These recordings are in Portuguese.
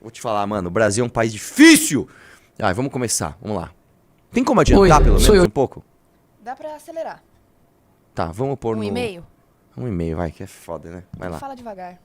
Vou te falar, mano, o Brasil é um país difícil. Vamos começar, vamos lá. Tem como adiantar pelo menos um pouco? Dá pra acelerar. Tá, vamos pôr no... 1,5? 1,5, vai, que é foda, né? Vai lá. Fala devagar.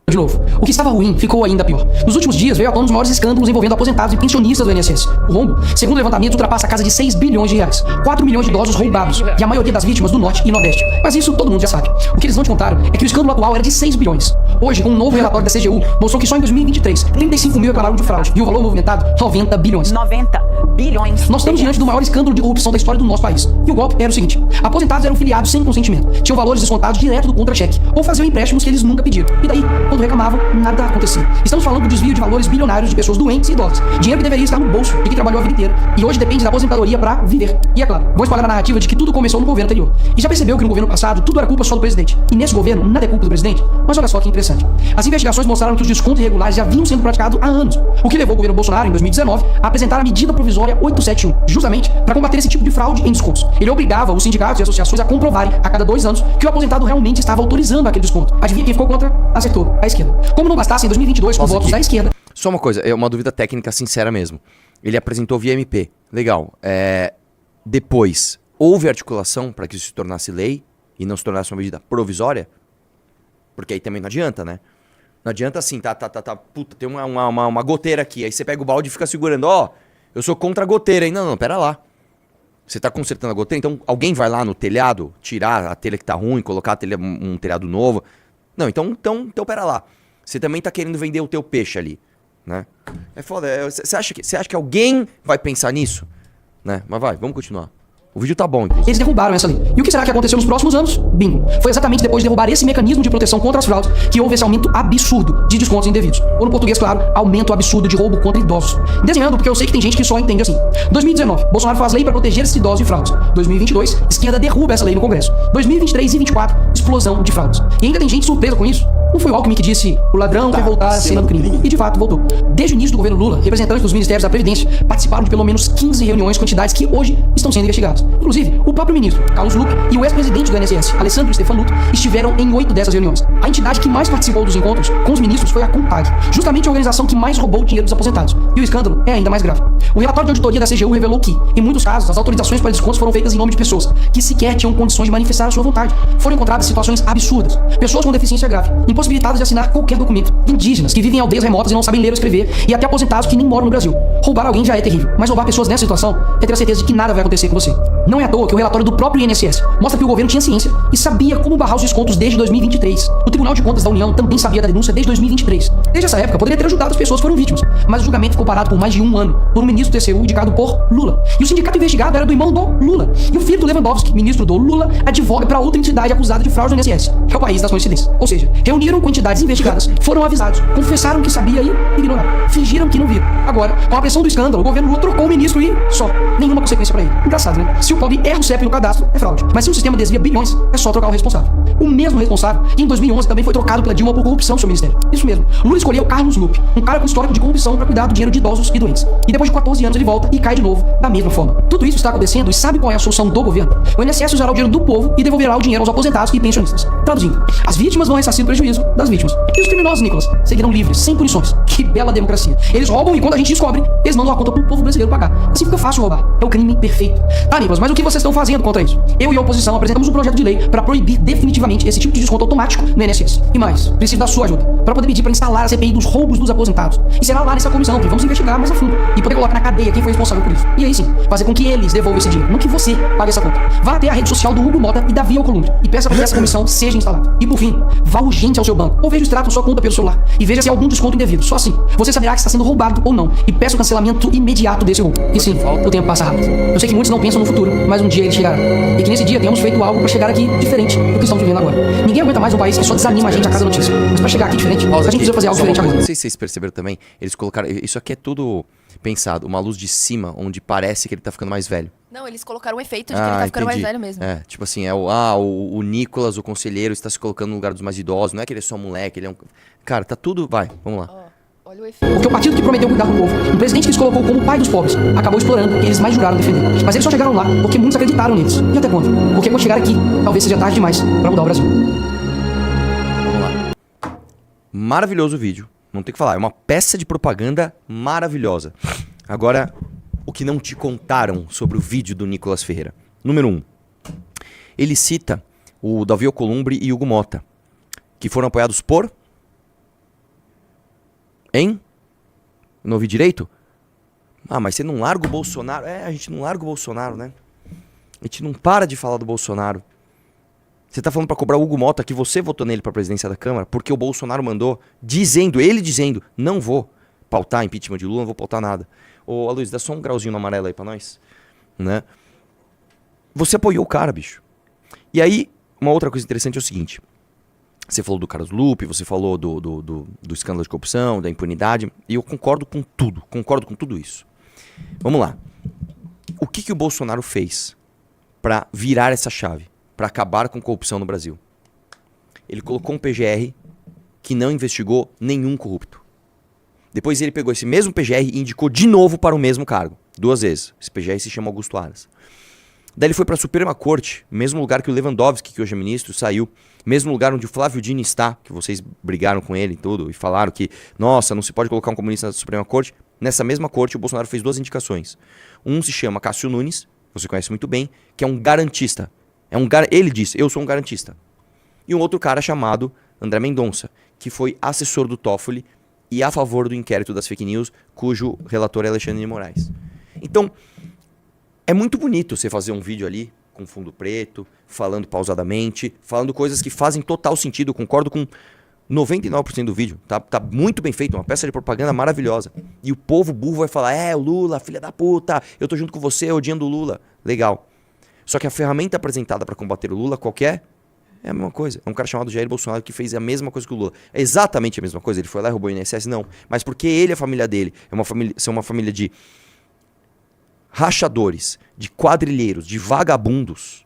De novo, o que estava ruim ficou ainda pior. Nos últimos dias veio à tona os maiores escândalos envolvendo aposentados e pensionistas do INSS. O rombo, segundo o levantamento, ultrapassa a casa de 6 bilhões de reais. 4 milhões de idosos roubados, e a maioria das vítimas do Norte e Nordeste. Mas isso todo mundo já sabe. O que eles não te contaram é que o escândalo atual era de 6 bilhões. Hoje, um novo relatório da CGU mostrou que só em 2023, 35 mil reclamaram de fraude, e o valor movimentado, 90 bilhões. 90 bilhões. Nós estamos diante do maior escândalo de corrupção da história do nosso país. E o golpe era o seguinte: aposentados eram filiados sem consentimento, tinham valores descontados direto do contra-cheque, ou faziam empréstimos que eles nunca pediram. E daí, quando reclamavam, nada acontecia. Estamos falando do desvio de valores bilionários de pessoas doentes e idosas. Dinheiro que deveria estar no bolso de quem trabalhou a vida inteira e hoje depende da aposentadoria pra viver. E é claro, vou espalhar a narrativa de que tudo começou no governo anterior. E já percebeu que no governo passado tudo era culpa só do presidente. E nesse governo nada é culpa do presidente? Mas olha só que interessante. As investigações mostraram que os descontos irregulares já vinham sendo praticados há anos. O que levou o governo Bolsonaro, em 2019, a apresentar a medida provisória 871, justamente para combater esse tipo de fraude em descontos. Ele obrigava os sindicatos e associações a comprovarem a cada 2 anos que o aposentado realmente estava autorizando aquele desconto. Adivinha quem ficou contra? Acertou, a esquerda. Como não bastasse, em 2022, com votos da esquerda. Só uma coisa, é uma dúvida técnica sincera mesmo. Ele apresentou via MP. Legal. Depois, houve articulação para que isso se tornasse lei e não se tornasse uma medida provisória? Porque aí também não adianta, né? Não adianta assim, puta, tem uma goteira aqui. Aí você pega o balde e fica segurando. Eu sou contra a goteira, hein? Não, pera lá. Você tá consertando a goteira, então alguém vai lá no telhado, tirar a telha que tá ruim, colocar um telhado novo. Não, então pera lá. Você também tá querendo vender o teu peixe ali, né? É foda. Você acha que alguém vai pensar nisso? Né? Mas vamos continuar. O vídeo tá bom, inclusive. Eles derrubaram essa lei. E o que será que aconteceu nos próximos anos? Bingo. Foi exatamente depois de derrubar esse mecanismo de proteção contra as fraudes que houve esse aumento absurdo de descontos indevidos. Ou no português, claro, aumento absurdo de roubo contra idosos. Desenhando, porque eu sei que tem gente que só entende assim. 2019, Bolsonaro faz lei para proteger esses idosos de fraudes. 2022, esquerda derruba essa lei no Congresso. 2023 e 2024, explosão de fraudes. E ainda tem gente surpresa com isso. Não foi o Alckmin que disse: o ladrão quer voltar à cena do crime. E de fato voltou. Desde o início do governo Lula, representantes dos ministérios da Previdência participaram de pelo menos 15 reuniões com entidades que hoje estão sendo investigadas. Inclusive, o próprio ministro, Carlos Lupe, e o ex-presidente do INSS, Alessandro Stefanuto, estiveram em 8 dessas reuniões. A entidade que mais participou dos encontros com os ministros foi a CONTAG, justamente a organização que mais roubou o dinheiro dos aposentados. E o escândalo é ainda mais grave. O relatório de auditoria da CGU revelou que, em muitos casos, as autorizações para descontos foram feitas em nome de pessoas que sequer tinham condições de manifestar a sua vontade. Foram encontradas situações absurdas. Pessoas com deficiência grave, impossibilitadas de assinar qualquer documento. Indígenas que vivem em aldeias remotas e não sabem ler ou escrever. E até aposentados que nem moram no Brasil. Roubar alguém já é terrível, mas roubar pessoas nessa situação é ter a certeza de que nada vai acontecer com você. Não é à toa que o relatório do próprio INSS mostra que o governo tinha ciência e sabia como barrar os descontos desde 2023. O Tribunal de Contas da União também sabia da denúncia desde 2023. Desde essa época, poderia ter ajudado as pessoas que foram vítimas, mas o julgamento ficou parado por mais de 1 ano por um ministro do TCU indicado por Lula. E o sindicato investigado era do irmão do Lula. E o filho do Lewandowski, ministro do Lula, advoga para outra entidade acusada de fraude no INSS, que é o país das coincidências. Ou seja, reuniram com entidades investigadas, foram avisados, confessaram que sabia e ignoraram. Fingiram que não viram. Agora, com a pressão do escândalo, o governo Lula trocou o ministro e só. Nenhuma consequência para ele. Engraçado, né? Se o pobre erra o CEP no cadastro, é fraude. Mas se o sistema desvia bilhões, é só trocar o responsável. O mesmo responsável que em 2011 também foi trocado pela Dilma por corrupção no seu ministério. Isso mesmo. Lula escolheu Carlos Lupe, um cara com histórico de corrupção para cuidar do dinheiro de idosos e doentes. E depois de 14 anos ele volta e cai de novo da mesma forma. Tudo isso está acontecendo e sabe qual é a solução do governo? O INSS usará o dinheiro do povo e devolverá o dinheiro aos aposentados e pensionistas. Traduzindo, as vítimas vão ressarcir o prejuízo das vítimas. E os criminosos, Nicolas, seguirão livres, sem punições. Que bela democracia. Eles roubam e quando a gente descobre, eles mandam a conta pro povo brasileiro pagar. Assim fica fácil roubar. É o crime perfeito. Tá, Nicolas, mas o que vocês estão fazendo contra isso? Eu e a oposição apresentamos um projeto de lei para proibir definitivamente esse tipo de desconto automático no INSS. E mais, preciso da sua ajuda para poder pedir para instalar a CPI dos roubos dos aposentados. E será lá nessa comissão que vamos investigar mais a fundo e poder colocar na cadeia quem foi responsável por isso. E aí sim, fazer com que eles devolvam esse dinheiro, não que você pague essa conta. Vá até a rede social do Hugo Mota e Davi Alcolumbre e peça para que essa comissão seja instalada. E por fim, vá urgente ao seu banco ou veja o extrato da sua conta pelo celular e veja se há algum desconto indevido. Só assim, você saberá que está sendo roubado ou não e peça o cancelamento imediato desse roubo. E sim, o tempo passa rápido. Eu sei que muitos não pensam no futuro, mas um dia ele chegará. E que nesse dia temos feito algo para chegar aqui diferente do que estamos vivendo agora. Ninguém aguenta mais um país que só desanima a gente a cada notícia. Mas para chegar aqui diferente, a gente precisa fazer algo diferente agora. Não sei se vocês perceberam também, eles colocaram... Isso aqui é tudo pensado, uma luz de cima, onde parece que ele tá ficando mais velho. Não, eles colocaram um efeito de que ele tá ficando mais velho mesmo. É, tipo assim, o Nicolas, o conselheiro, está se colocando no lugar dos mais idosos. Não é que ele é só moleque, ele é um... Cara, tá tudo... Vai, vamos lá. Olha o efeito. Porque o partido que prometeu cuidar do povo, um presidente que se colocou como o pai dos pobres, acabou explorando o que eles mais juraram defender. Mas eles só chegaram lá porque muitos acreditaram neles. E até quando? Porque quando chegar aqui, talvez seja tarde demais para mudar o Brasil. Vamos lá. Maravilhoso vídeo. Não tem o que falar. É uma peça de propaganda maravilhosa. Agora, o que não te contaram sobre o vídeo do Nicolas Ferreira. Número 1. Ele cita o Davi Alcolumbre e Hugo Mota, que foram apoiados por... Hein? Não ouvi direito? Ah, mas você não larga o Bolsonaro? É, a gente não larga o Bolsonaro, né? A gente não para de falar do Bolsonaro. Você tá falando pra cobrar o Hugo Mota que você votou nele pra presidência da Câmara porque o Bolsonaro mandou, ele dizendo, não vou pautar impeachment de Lula, não vou pautar nada. Ô, Aloysio, dá só um grauzinho no amarelo aí pra nós, né? Você apoiou o cara, bicho. E aí, uma outra coisa interessante é o seguinte. Você falou do Carlos Lupe, você falou do escândalo de corrupção, da impunidade, e eu concordo com tudo isso. Vamos lá. O que o Bolsonaro fez pra virar essa chave, pra acabar com corrupção no Brasil? Ele colocou um PGR que não investigou nenhum corrupto. Depois ele pegou esse mesmo PGR e indicou de novo para o mesmo cargo. 2 vezes. Esse PGR se chama Augusto Aras. Daí ele foi para a Suprema Corte, mesmo lugar que o Lewandowski, que hoje é ministro, saiu. Mesmo lugar onde o Flávio Dino está, que vocês brigaram com ele e tudo, e falaram que, nossa, não se pode colocar um comunista na Suprema Corte. Nessa mesma corte, o Bolsonaro fez 2 indicações. Um se chama Cássio Nunes, você conhece muito bem, que é um garantista. Ele disse, eu sou um garantista. E um outro cara chamado André Mendonça, que foi assessor do Toffoli e a favor do inquérito das fake news, cujo relator é Alexandre de Moraes. Então, é muito bonito você fazer um vídeo ali, com fundo preto, falando pausadamente, falando coisas que fazem total sentido, eu concordo com 99% do vídeo. Tá muito bem feito, uma peça de propaganda maravilhosa. E o povo burro vai falar, o Lula, filha da puta, eu tô junto com você, odiando o Lula. Legal. Só que a ferramenta apresentada para combater o Lula, qualquer, é a mesma coisa. É um cara chamado Jair Bolsonaro que fez a mesma coisa que o Lula. É exatamente a mesma coisa. Ele foi lá e roubou o INSS? Não. Mas porque ele e a família dele são uma família de rachadores, de quadrilheiros, de vagabundos.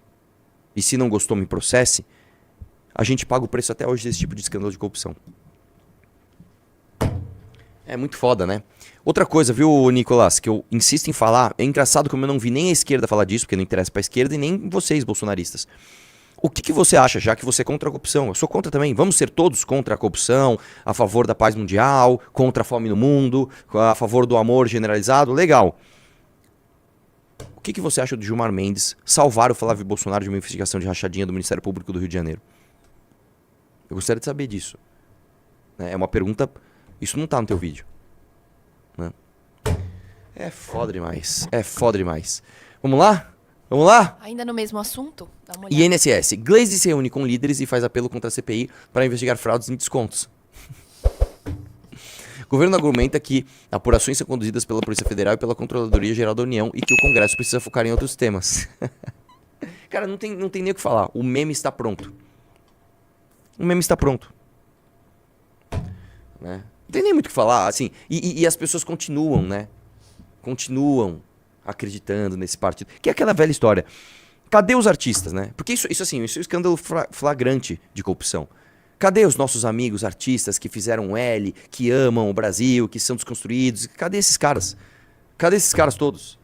E se não gostou, me processe. A gente paga o preço até hoje desse tipo de escândalo de corrupção. É muito foda, né? Outra coisa, viu, Nicolas, que eu insisto em falar, é engraçado como eu não vi nem a esquerda falar disso, porque não interessa pra esquerda, e nem vocês, bolsonaristas. O que você acha, já que você é contra a corrupção? Eu sou contra também. Vamos ser todos contra a corrupção, a favor da paz mundial, contra a fome no mundo, a favor do amor generalizado? Legal. O que você acha do Gilmar Mendes salvar o Flávio Bolsonaro de uma investigação de rachadinha do Ministério Público do Rio de Janeiro? Eu gostaria de saber disso. É uma pergunta... Isso não tá no teu vídeo. Né? É foda demais. É foda demais. Vamos lá? Vamos lá? Ainda no mesmo assunto? Dá uma olhada. INSS. Glaze se reúne com líderes e faz apelo contra a CPI para investigar fraudes em descontos. O governo argumenta que apurações são conduzidas pela Polícia Federal e pela Controladoria Geral da União e que o Congresso precisa focar em outros temas. Cara, não tem nem o que falar. O meme está pronto. O meme está pronto. Né? Não tem nem muito o que falar, assim. E as pessoas continuam, né? Continuam acreditando nesse partido. Que é aquela velha história. Cadê os artistas, né? Porque isso é um escândalo flagrante de corrupção. Cadê os nossos amigos artistas que fizeram L, que amam o Brasil, que são desconstruídos? Cadê esses caras? Cadê esses caras todos?